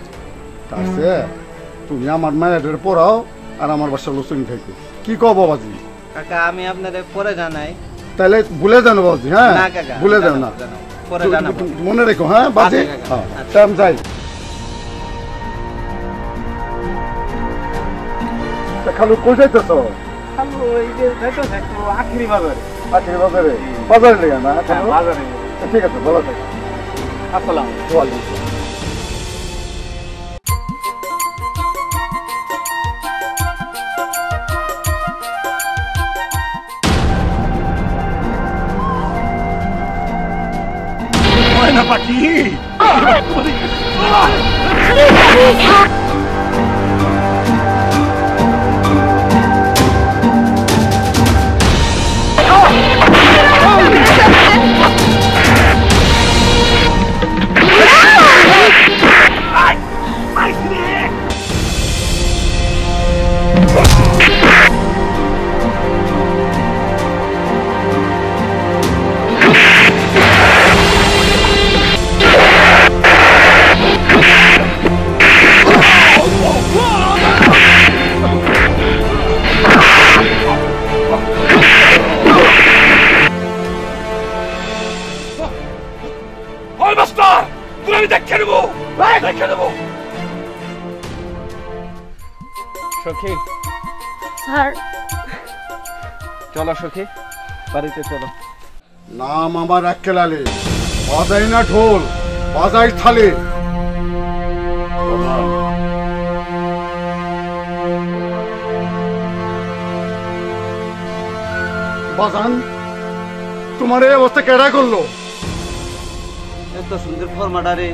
তাছে তুমি আমার মেয়েদের পড়াও আর আমার বাসা লোচন থেকে কি কও বাবাজি? কাকা আমি আপনাদের পরে জানাই। তাহলে ভুলে জানো বাবাজি? হ্যাঁ না কাকা ভুলে যাও না, পরে জানাবো। মনে রেখো। হ্যাঁ বাজি, আচ্ছা কাকা, হ্যাঁ আমি যাই। খালু কই যাইতেছ? আখরি বাজারে। আখেরি বাজারে? বাজারে লেগে না? বাজারে। ঠিক আছে, ভালো থাকো। আসসালাম। ওয়ালাইকুম আসসালাম। ময়না পাখি সখী স্যার চলো সখী বাড়িতে চলো। নাম আমার আক্কেল আলী, বাজাই না ঢোল, বাজাই থালি। বাজান তোমার এই অবস্থা কেডা করলো? এত সুন্দর ফরমাডারে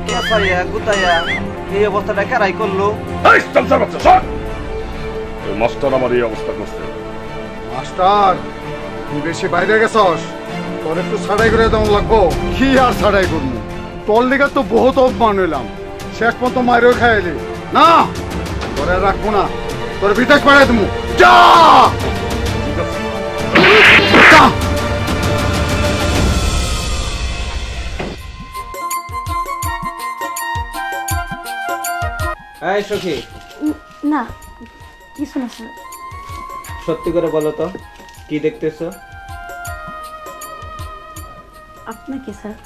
কেসাইয়া গুতাইয়া এই অবস্থাটা কারাই করলো? মাস্টার আমার এই অবস্থা করছে। মাস্টার তুই বেশি বাইরে গেছস, তোর একটু ছাড়াই করে দেওয়া লাগবো। কি আর ছাড়াই করবো, তোর লিগে তো বহুত অপমান হইলাম, শেষ পর্যন্ত মায়েরও খাইলি না। তোরে রাখবো না, তোর বিদেশ পাঠাই দেবো। যা যা। এই সখী না কিছু না স্যার। সত্যি করে বলো তো কি দেখতেছো? আপনাকে স্যার।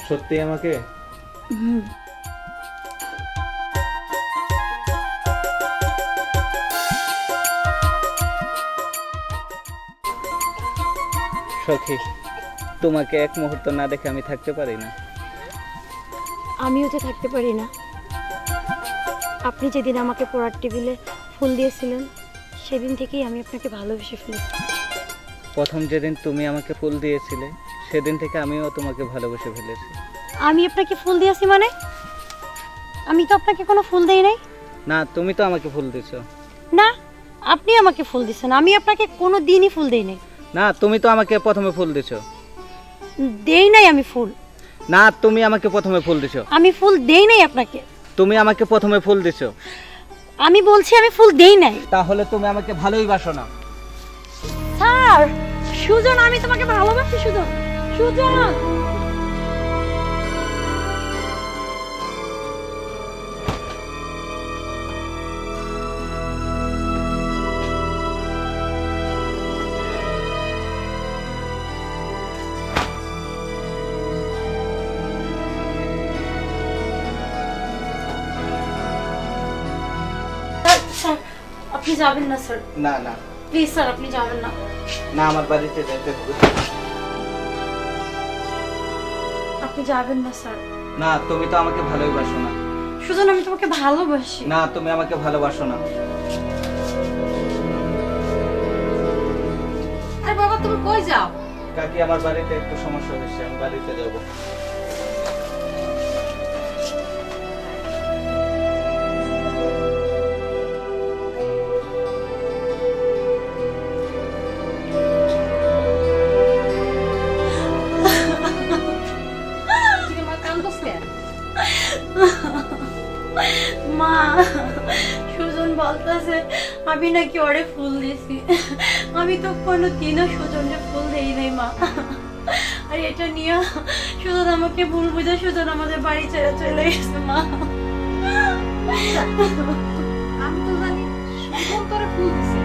সত্যি আমাকে? হুম। সখী তোমাকে এক মুহূর্ত না দেখে আমি থাকতে পারি না। আমিও যে থাকতে পারি না। আপনি যেদিন আমাকে পড়ার টেবিলে ফুল দিয়েছিলেন সেদিন থেকেই আমি আপনাকে ভালোবেসে ফেলেছি। প্রথম যেদিন তুমি আমাকে ফুল দিয়েছিলে সেদিন থেকে আমিও তোমাকে ভালোবেসে ফেলেছি। আমি আপনাকে ফুল দিয়েছি মানে? আমি তো আপনাকে কোনো ফুল দেই নাই। না তুমি তো আমাকে ফুল দিছো। না আপনি আমাকে ফুল দিছেন, আমি আপনাকে কোনো দিনই ফুল দেই নাই। না তুমি তো আমাকে প্রথমে ফুল দিছো। দেই নাই আমি ফুল। না তুমি আমাকে প্রথমে ফুল দিছো। আমি ফুল দেই নাই আপনাকে। তুমি আমাকে প্রথমে ফুল দিছো। আমি বলছি আমি ফুল দেই নাই। তাহলে তুমি আমাকে ভালোই বাসো না। স্যার সুজন, আমি তোমাকে ভালোবাসি সুজন। সুজন স্যার আপনি যাবেন না স্যার। না না প্লিজ স্যার আপনি যাবেন না। না আমার বাড়িতে যাইতে হবে। আপনি যাবেন না স্যার। না তুমি তো আমাকে ভালোই বাসো না। সুজন আমি তোমাকে ভালোবাসি। না তুমি আমাকে ভালোবাসো না। তুমি কই যাও? কাকি আমার বাড়িতে একটু সমস্যা হয়েছে, আমি বাড়িতে যাব। মা সুজন বলতেছে আমি নাকি ওরে ফুল দিছি, আমি তো কোনোদিনও সুজনকে ফুল দেই নাই মা। আর এটা নিয়ে সুজন আমাকে ভুল বুঝে সুজন আমাদের বাড়ি ছেড়ে চলে গেছে মা। আমি তো জানি সুজন তোরে ফুল দিছে,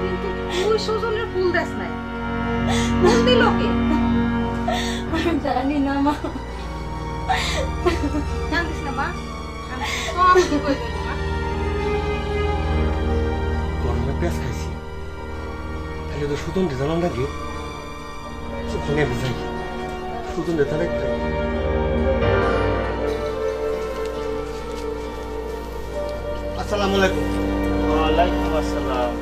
কিন্তু তুই সুজনের ফুল দেস নাই, ফুল দিল কে? আমি জানি না মা। জানিস না মা, সব কি কই দিল মা। গরমে পেঁয়াজ খাইছি, তাহলে তো সুতন দিয়ে জানান লাগে ওখানে বুঝাই সুতন দিয়ে তাহলে আসসালামু আলাইকুম। ওয়ালাইকুম আসসালাম।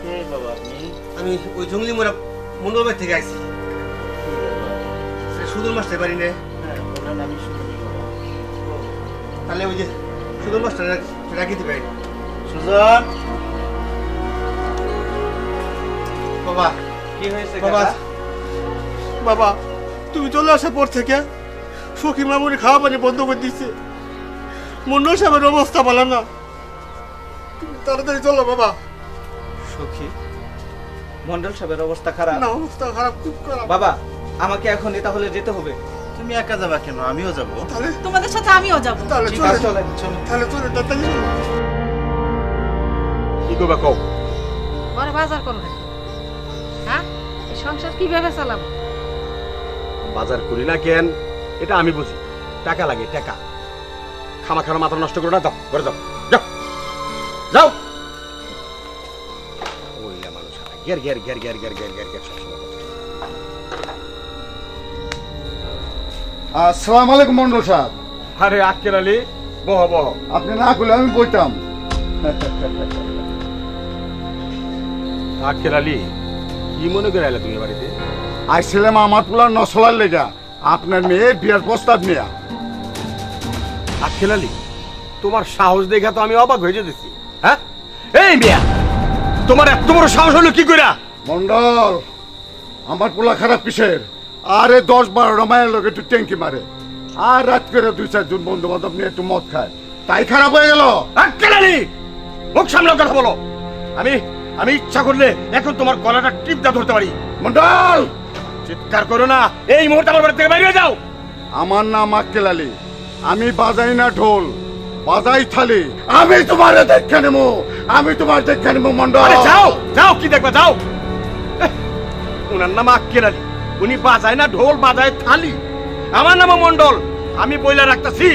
কে বাবা আপনি? আমি ওই জঙ্গলি মোড়া মন্ডল বাড়ি থেকে আইছি। সুদন মাস্টার বাড়ি নে? হ্যাঁ বলেন, আমি শুনি বাবা। তাহলে ওই যে সুদন মাস্টার রাখি দিবে। সুজন, বাবা কি হয়েছে বাবা, কাকা? বাবা তুমি চলে আসার পর থেকে সখী মামুনি খাওয়া পানি বন্ধ করে দিচ্ছে, মন্ডল সাহেবের অবস্থা ভালো না, তুমি তাড়াতাড়ি চলো বাবা। সখী, মন্ডল সাহেবের অবস্থা খারাপ? না, অবস্থা খারাপ, খুব খারাপ। বাবা আমাকে এখনই তাহলে যেতে হবে। তুমি একা যাবা কেন? আমিও যাবো। তাহলে তোমাদের সাথে আমিও যাব। তাহলে ঠিক চলে আছে, চলেন চলুন। তাহলে চলে তাড়াতাড়ি চলো। কি করবা কও? ঘরে বাজার করো না, হ্যাঁ? এই সংসার কিভাবে চালাবো? বাজার করি না কেন এটা আমি বুঝি, টাকা লাগে টাকা। খামা খামা মাথা নষ্ট করো না, যাও ঘরে যাও, যাও যাও। ওইলা মানুষ গের গের গের গের গের গের গের গের সবসময় করে। আসসালামু আলাইকুম মন্ডল সাহেব। আরে আক্কের আলী, বহ বহ। আপনি না করলে আমি বইতাম। আক্কের আলী, কি মনে করে এলে তুমি বাড়িতে? আইছিলাম আমার পোলার নসলার লেগা আপনার মেয়ের বিয়ার প্রস্তাব নেয়া। আক্কের আলী, তোমার সাহস দেখা তো আমি অবাক হয়ে যেতেছি। হ্যাঁ এই মিয়া, তোমার এত বড় সাহস হলো কি কইরা? মন্ডল, আমার পোলা খারাপ কিসের? আরে 10-12টা মায়ের লোক একটু ট্যাঙ্কি মারে, আর রাত করে 2-4 জন বন্ধু বান্ধব নিয়ে একটু মদ খায়, তাই খারাপ হয়ে গেল। আক্কের আলী, মুখ সামনে কথা বলো। আমি ইচ্ছা করলে এখন তোমার গলাটা টিপ দা ধরতে পারি। মন্ডল, চিৎকার করো না, এই মুহূর্তে আমার বাড়ি থেকে বাইরে হয়ে যাও। আমার নাম আক্কেল আলী, আমি বাজাই না ঢোল, বাজাই থালি। আমি তোমার দেখে নেবো, আমি তোমার দেখে নেবো মন্ডল। আরে যাও যাও, কি দেখবা যাও। ওনার নাম আক্কেল আলী, উনি বাজায় না ঢোল, বাজায় থালি। আমার নাম মন্ডল, আমি বইলা রাখতেছি,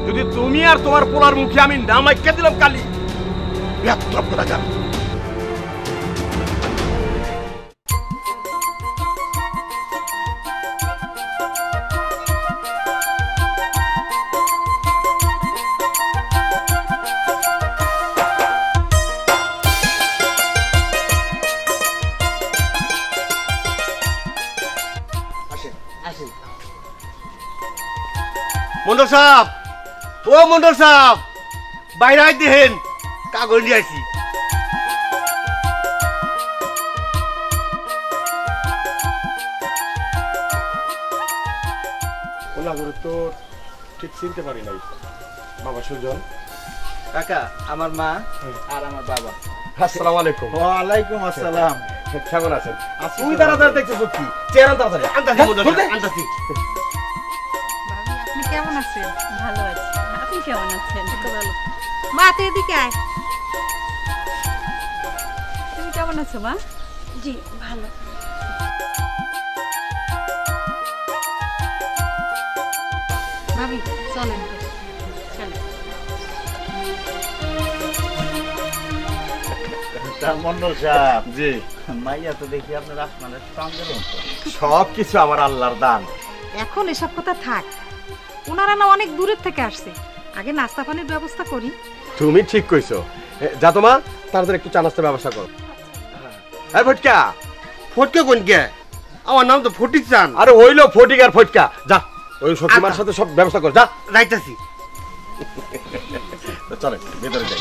যদি তুমি আর তোমার পোলার মুখে আমি নাম আইকা দিলাম কালি, ব্যর্থ করা যাবে। মন্ডল সাহেব, ও মন্ডল সাহেব, বাইরে আই দেখেন, কাগজ নিয়ে আসি। ওনাগুলো তো ঠিক চিনতে পারি নাই। বাবা সুজন, কাকা আমার মা আর আমার বাবা। আসসালামু আলাইকুম। ওয়ালাইকুম আসসালাম। কেমন আছেন? তুমি তাড়াতাড়ি দেখতেছো কি? চেহারা তাড়াতাড়ি আনতাছি মন্ডল সাহেব, আনতাছি। আপনি কেমন আছেন? ভালো আছি, আপনি কেমন আছেন? ভালো। মা তুই এদিকে আয়। তুমি কেমন আছো মা? জি ভালো। ভাবি চলেন চলেন। তা মন্ডল সাহেব, জি, মাইয়া তো দেখি আপনার আসমানের টান দিলেন তো। সব কিছু আমার আল্লাহর দান। এখন এসব কথা থাক, ওনারা না অনেক দূরের থেকে আসছে, আগে নাস্তা পানির ব্যবস্থা করি। তুমি ঠিক কইছো। যা তোমা, তাড়াতাড়ি একটু চা নাস্তার ব্যবস্থা করো। এই ভটকা, ফটকে কোন কে আমার নাম তো ফটিক চান। আরে হইলো ফটিক আর ফটকা, যা ওই শক্তিমার সাথে সব ব্যবস্থা কর, যা। যাইতাছি। চলেন ভেতরে যাই।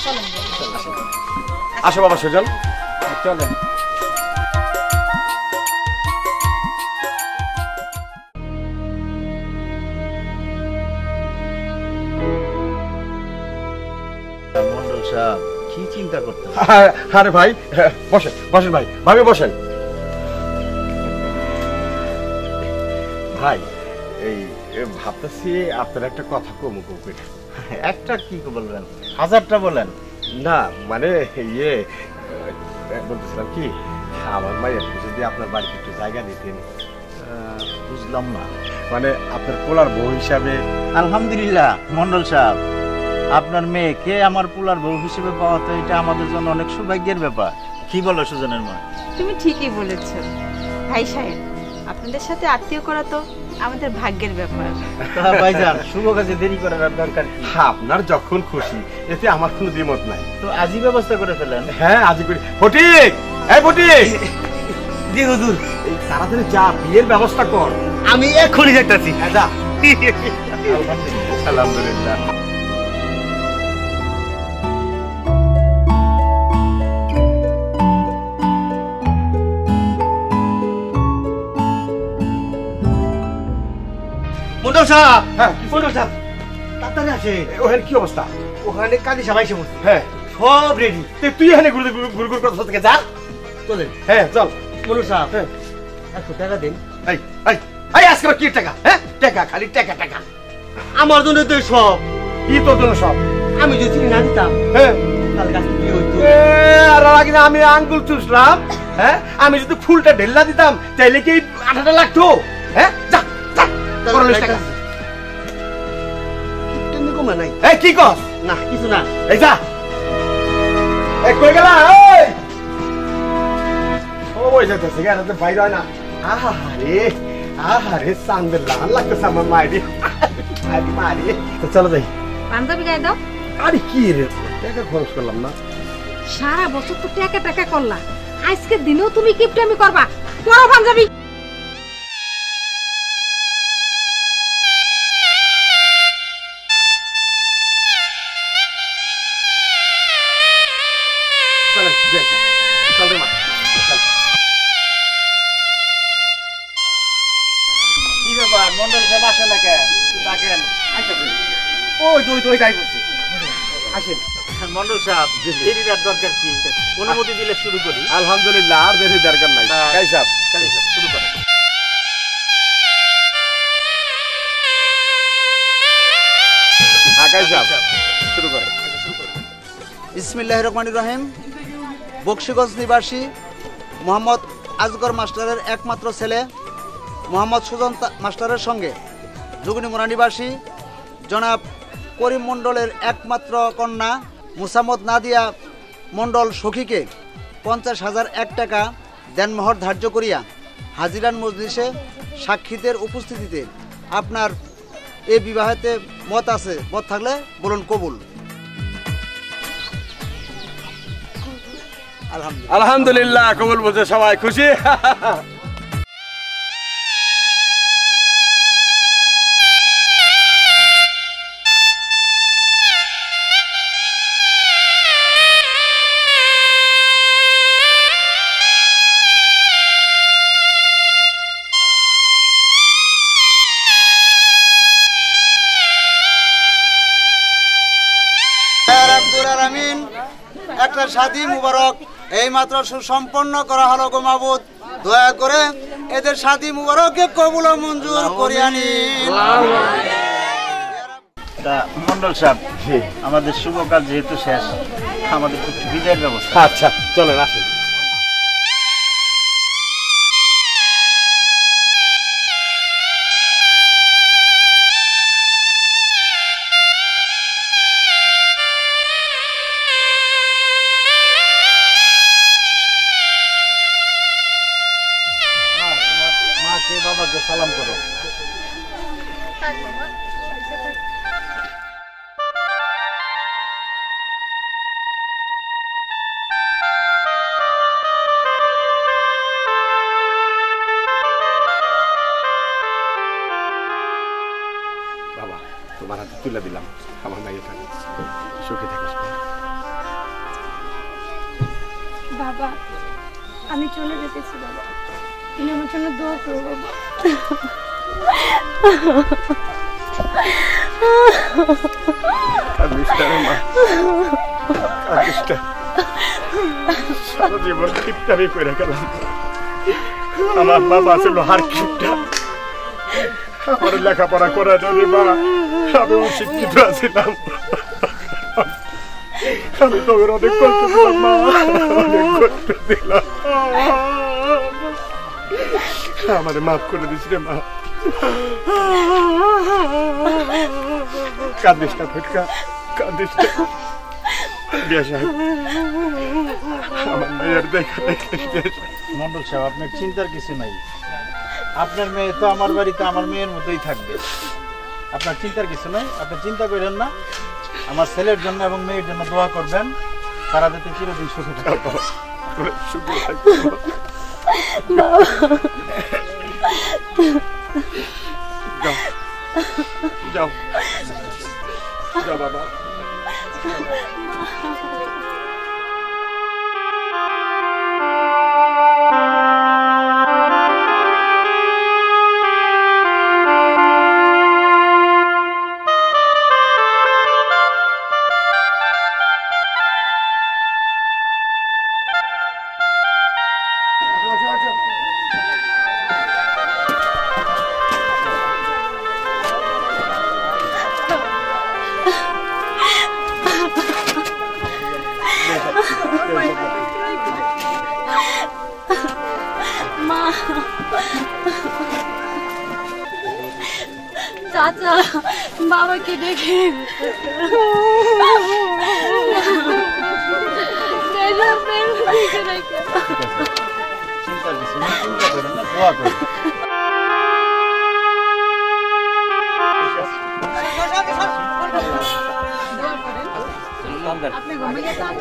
আসো বাবা সুজন, চলেন। মন্ডল সাহেব কি চিন্তা করতে? আরে ভাই বসেন বসেন ভাই, ভাবি বসেন। ভাই এই ভাবতেছি আপনার একটা কথা কমু কমু। একটা কি বলবেন? হাজারটা বলেন। না মানে ইয়ে বলতেছিলাম কি, আমার মায়ের যদি আপনার বাড়িতে একটু জায়গা দিতেন। বুঝলাম না। মানে আপনার পোলার বউ হিসাবে। আলহামদুলিল্লাহ মন্ডল সাহেব, আপনার মেয়েকে আমার পোলার বউ হিসেবে পাওয়া তো এটা আমাদের জন্য অনেক সৌভাগ্যের ব্যাপার। কি বলো সুজনের মা? তুমি ঠিকই বলেছ ভাই সাহেব, আপনাদের সাথে আত্মীয় করা তো আমাদের ভাগ্যের ব্যাপার। ভাইজান শুভ কাজে দেরি করার আর দরকার কি? আপনার যখন খুশি, এতে আমার কোনো দ্বিমত নাই। তো আজই ব্যবস্থা করে ফেলেন। হ্যাঁ আজই করি। ফটিক, এই ফটিক, জি হুজুর, এই তাড়াতাড়ি যা, বিয়ের ব্যবস্থা কর। আমি এখনই যাইতাছি। হ্যাঁ যা। আলহামদুলিল্লাহ। মন্ডল সাহেব, হ্যাঁ মন্ডল সাহেব তাড়াতাড়ি আসে। ওখানে কি অবস্থা? ওখানে কাজী সবাই এসে বসছে। হ্যাঁ সব রেডি। তুই এখানে গুরু গুরু গুরু করতে থেকে যা। চলেন। হ্যাঁ চল। মন্ডল সাহেব হ্যাঁ 100 টাকা দিন। এই এই এই আজকে আবার কি টাকা? হ্যাঁ টাকা, খালি টাকা টাকা। আমার জন্য তো সব। কি তোর জন্য সব? আমি যদি চিনি না দিতাম হ্যাঁ তাহলে কাছে বিয়ে হইতো। আর আগে না আমি আঙ্গুল চুষলাম। হ্যাঁ আমি যদি ফুলটা ঢেলা দিতাম তাইলে কি 8টা লাগতো? হ্যাঁ যা যা করলে টাকা। তুমি কমা নাই। এই কি কস? না কিছু না। এই যা। এই কই গেলা? এই ওই যাইতেছে কেন? তো বাইরে হয় না। আহারে চান্দের লাল লাগতেছে আমার মায়ের। আরে মারে, তো চলো যাই। পাঞ্জাবি গায়ে দাও। আরে কি রে, টাকা খরচ করলাম না। সারা বছর তো টাকা টাকা করলা, আজকের দিনেও তুমি কিপটামি করবা? পরো পাঞ্জাবি। চলেন চল রে মা, চল। কি ব্যাপার মন্ডল সাহেব আসে না কেন? ডাকেন। ওই দুই দুই গাই বসে। আসেন। মন্ডল সাহেব দেরির আর দরকার কি? অনুমতি দিলে শুরু করি। আলহামদুলিল্লাহ, আর দেরি দরকার নাই। কাই সাহেব, কাজী সাহেব শুরু করেন। হ্যাঁ কাই সাহেব শুরু করেন। বিসমিল্লাহির রহমানির রহিম। বক্সিগঞ্জ নিবাসী মোহাম্মদ আজগর মাস্টারের একমাত্র ছেলে মোহাম্মদ সুজন মাস্টারের সঙ্গে যোগিনীমুড়া নিবাসী জনাব করিম মণ্ডলের একমাত্র কন্যা মুসাম্মদ নাদিয়া মণ্ডল সখীকে 50,001 টাকা দেনমোহর ধার্য করিয়া হাজিরান মজলিসে সাক্ষীদের উপস্থিতিতে আপনার এ বিবাহেতে মত আছে? মত থাকলে বলুন কবুল। আলহামদুলিল্লাহ, কবুল বলছে সবাই, খুশি? একটা শাদী মুবারক এই মাত্র সুসম্পন্ন করা হলো গো মাবুদ, দয়া করে এদের শাদী মুবারককে কবুল ও মঞ্জুর করিয়া নিন। তা মন্ডল সাহেব আমাদের শুভ কাজ যেহেতু শেষ, আমাদের একটু বিদায়ের ব্যবস্থা। আচ্ছা চলেন আসেন। মাকে বাবাকে সালাম করো। তুলে দিলাম আমার মায়ের কাছে সুখে থাকিস বাবা আমি চলে যেতেছি বাবা তুমি আমার জন্য দোয়া করো বাবা সারা জীবন কিপটামি করে গেলাম আমার বাবা ছিল হার কিপটা আমার লেখাপড়া করা জানি মা আমি অশিক্ষিত আছিলাম আমি তোর অনেক কষ্ট দিলাম মা অনেক কষ্ট দিলাম আমারে মাফ করে দিস রে মা কাঁদিস না ফুটকা কাঁদিস না আমার মেয়ের দেখা মন্ডল সাহেব আপনার চিন্তার কিছু নাই আপনার মেয়ে তো আমার বাড়িতে আমার মেয়ের মতোই থাকবে আপনার চিন্তার কিছু নাই আপনি চিন্তা করেন না আমার ছেলের জন্য এবং মেয়ের জন্য দোয়া করবেন তারা যাতে চিরদিন সুখে থাকে যাও যাও বাবা চাচা বাবাকে দেখে চিন্তার কিছু নেই চিন্তা করেন না দোয়া করেন আপনি ঘুমিয়ে যান